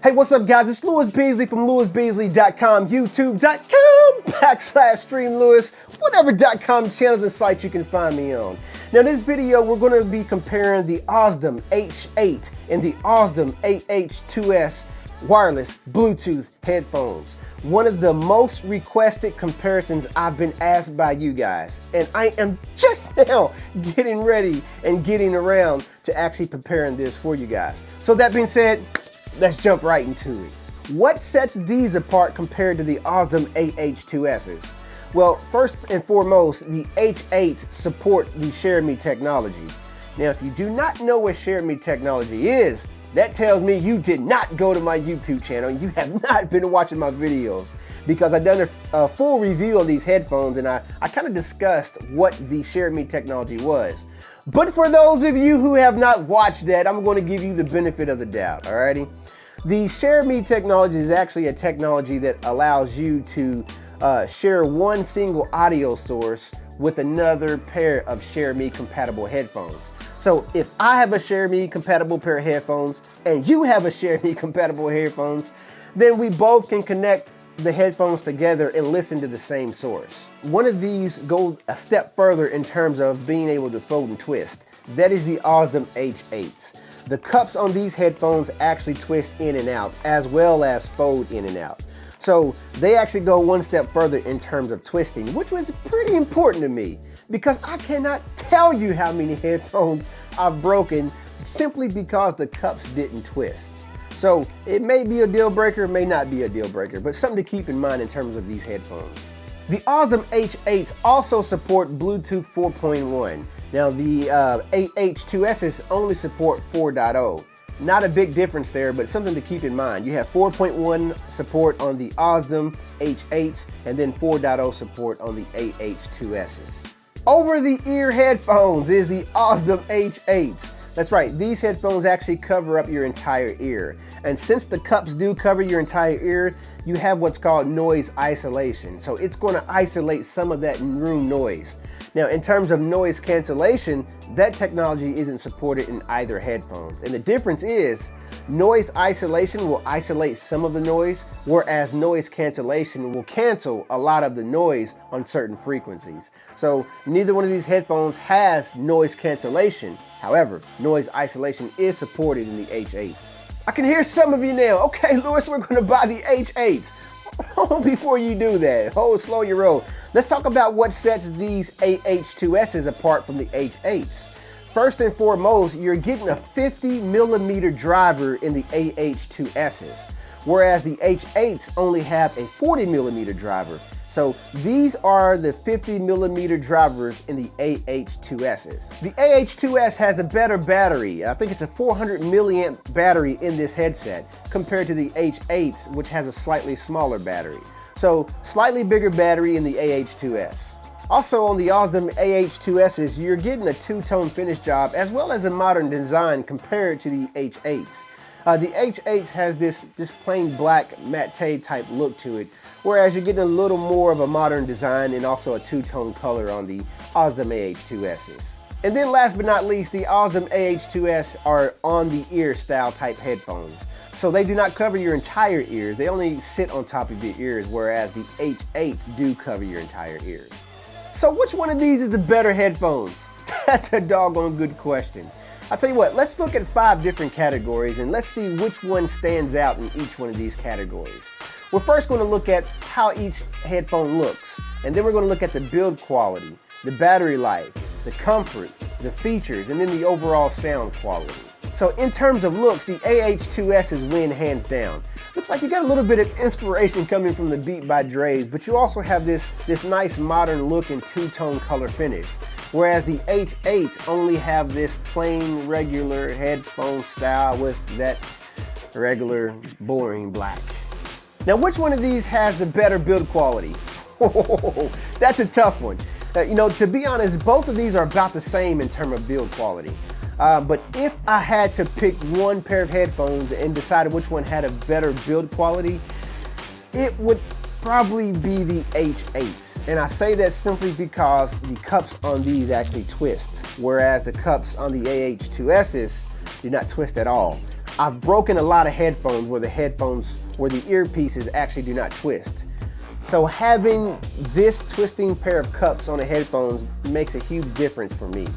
Hey, what's up, guys? It's Louis Beasley from LouisBeasley.com, YouTube.com/StreamLouis, whatever .com channels and sites you can find me on. Now, in this video, we're going to be comparing the Ausdom H8 and the Ausdom AH2S wireless Bluetooth headphones. One of the most requested comparisons I've been asked by you guys. And I am just now getting ready and getting around to actually preparing this for you guys. So that being said, let's jump right into it. What sets these apart compared to the Ausdom AH2Ss? Well, first and foremost, the H8s support the Share Me technology. Now, if you do not know what Share Me technology is, that tells me you did not go to my YouTube channel and you have not been watching my videos, because I've done a full review on these headphones and I kind of discussed what the Share Me technology was. But for those of you who have not watched that, I'm going to give you the benefit of the doubt, alrighty? The Share Me technology is actually a technology that allows you to share one single audio source with another pair of Share Me compatible headphones. So if I have a Share Me compatible pair of headphones and you have a Share Me compatible headphones, then we both can connect the headphones together and listen to the same source. One of these goes a step further in terms of being able to fold and twist. That is the Ausdom H8s. The cups on these headphones actually twist in and out, as well as fold in and out. So they actually go one step further in terms of twisting, which was pretty important to me, because I cannot tell you how many headphones I've broken simply because the cups didn't twist. So it may be a deal breaker, may not be a deal breaker, but something to keep in mind in terms of these headphones. The Ausdom H8s also support Bluetooth 4.1. Now the AH2Ss only support 4.0. Not a big difference there, but something to keep in mind. You have 4.1 support on the Ausdom H8s and then 4.0 support on the AH2Ss. Over-the-ear headphones is the Ausdom H8s. That's right, these headphones actually cover up your entire ear. And since the cups do cover your entire ear, you have what's called noise isolation. So it's going to isolate some of that room noise. Now, in terms of noise cancellation, that technology isn't supported in either headphones. And the difference is, noise isolation will isolate some of the noise, whereas noise cancellation will cancel a lot of the noise on certain frequencies. So neither one of these headphones has noise cancellation. However, noise isolation is supported in the H8s. I can hear some of you now. Okay, Louis, we're going to buy the H8s. Hold on before you do that. Slow your roll. Let's talk about what sets these AH2Ss apart from the H8s. First and foremost, you're getting a 50mm driver in the AH2Ss, whereas the H8s only have a 40mm driver. So these are the 50mm drivers in the AH2Ss. The AH2S has a better battery. I think it's a 400 milliamp battery in this headset compared to the H8s, which has a slightly smaller battery. So slightly bigger battery in the AH2S. Also on the Ausdom AH2Ss, you're getting a two-tone finish job as well as a modern design compared to the H8s. The H8s has this plain black matte type look to it, whereas you're getting a little more of a modern design and also a two-tone color on the Ausdom AH2Ss. And then last but not least, the Ausdom AH2S are on-the-ear style type headphones. So they do not cover your entire ears, they only sit on top of your ears, whereas the H8s do cover your entire ears. So which one of these is the better headphones? That's a doggone good question. I'll tell you what, let's look at 5 different categories and let's see which one stands out in each one of these categories. We're first going to look at how each headphone looks, and then we're going to look at the build quality, the battery life, the comfort, the features, and then the overall sound quality. So in terms of looks, the AH2Ss win hands down. Looks like you got a little bit of inspiration coming from the Beat by Dre's, but you also have this nice modern look and two-tone color finish. Whereas the H8s only have this plain regular headphone style with that regular boring black. Now, which one of these has the better build quality? That's a tough one. You know, to be honest, both of these are about the same in terms of build quality. But if I had to pick one pair of headphones and decide which one had a better build quality, it would probably be the H8s. And I say that simply because the cups on these actually twist, whereas the cups on the AH2Ss do not twist at all. I've broken a lot of headphones where the earpieces actually do not twist. So having this twisting pair of cups on the headphones makes a huge difference for me.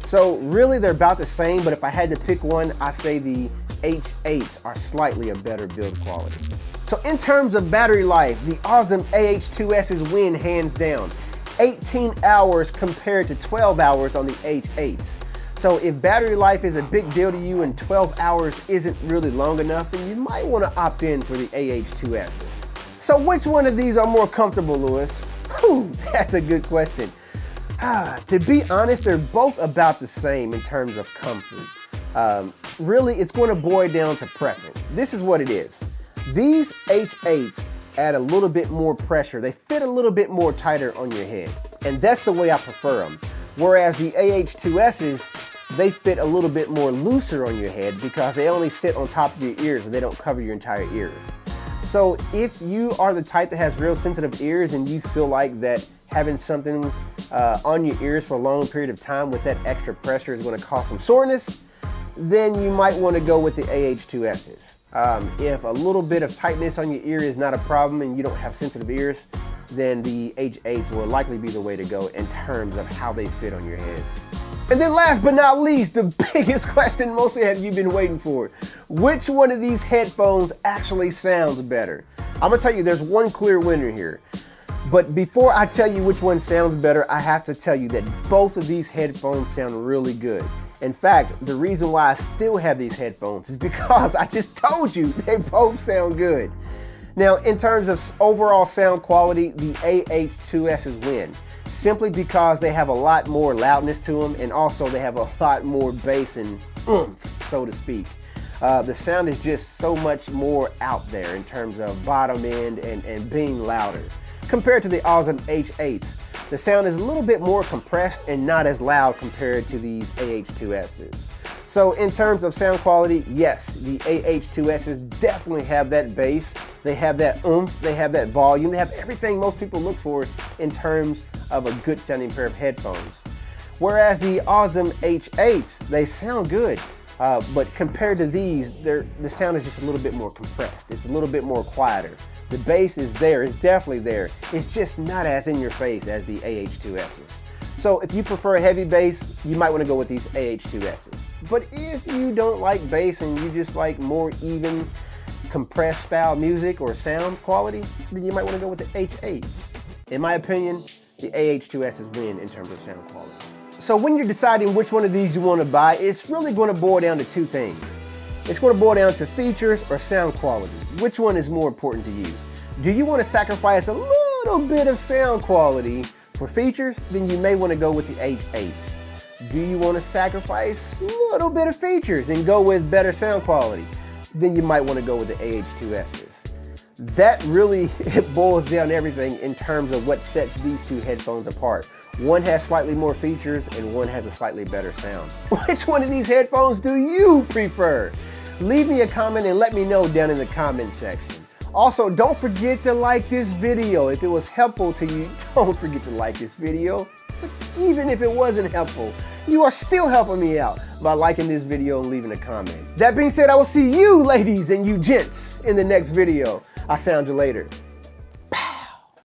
So really they're about the same, but if I had to pick one, I say the H8s are slightly a better build quality. So in terms of battery life, the Ausdom AH2S's win hands down. 18 hours compared to 12 hours on the H8s. So if battery life is a big deal to you and 12 hours isn't really long enough, then you might want to opt in for the AH2S's. So which one of these are more comfortable, Lewis? Whew, that's a good question. To be honest, they're both about the same in terms of comfort. Really, it's going to boil down to preference. This is what it is. These H8s add a little bit more pressure. They fit a little bit more tighter on your head, and that's the way I prefer them. Whereas the AH2S's, they fit a little bit more looser on your head because they only sit on top of your ears and they don't cover your entire ears. So if you are the type that has real sensitive ears and you feel like that having something on your ears for a long period of time with that extra pressure is going to cause some soreness, then you might want to go with the AH2S's. If a little bit of tightness on your ear is not a problem and you don't have sensitive ears, then the H8s will likely be the way to go in terms of how they fit on your head. And then last but not least, the biggest question most of you been waiting for. Which one of these headphones actually sounds better? I'm gonna tell you there's one clear winner here. But before I tell you which one sounds better, I have to tell you that both of these headphones sound really good. In fact, the reason why I still have these headphones is because I just told you they both sound good. Now, in terms of overall sound quality, the AH2S's win, simply because they have a lot more loudness to them, and also they have a lot more bass and oomph, so to speak. The sound is just so much more out there in terms of bottom end and being louder. Compared to the Ausdom H8s, the sound is a little bit more compressed and not as loud compared to these AH2S's. So in terms of sound quality, yes, the AH2S's definitely have that bass, they have that oomph, they have that volume, they have everything most people look for in terms of a good sounding pair of headphones. Whereas the Ausdom H8s, they sound good, but compared to these, the sound is just a little bit more compressed. It's a little bit more quieter. The bass is there, it's definitely there. It's just not as in your face as the AH2S's. So if you prefer a heavy bass, you might want to go with these AH2S's. But if you don't like bass and you just like more even, compressed style music or sound quality, then you might want to go with the H8s. In my opinion, the AH2S's win in terms of sound quality. So when you're deciding which one of these you want to buy, it's really going to boil down to two things. It's going to boil down to features or sound quality. Which one is more important to you? Do you want to sacrifice a little bit of sound quality for features? Then you may want to go with the H8s. Do you want to sacrifice a little bit of features and go with better sound quality? Then you might want to go with the AH2S's. That really boils down everything in terms of what sets these two headphones apart. One has slightly more features and one has a slightly better sound. Which one of these headphones do you prefer? Leave me a comment and let me know down in the comment section. Also, don't forget to like this video. If it was helpful to you, don't forget to like this video. But even if it wasn't helpful, you are still helping me out by liking this video and leaving a comment. That being said, I will see you ladies and you gents in the next video. I'll sound you later.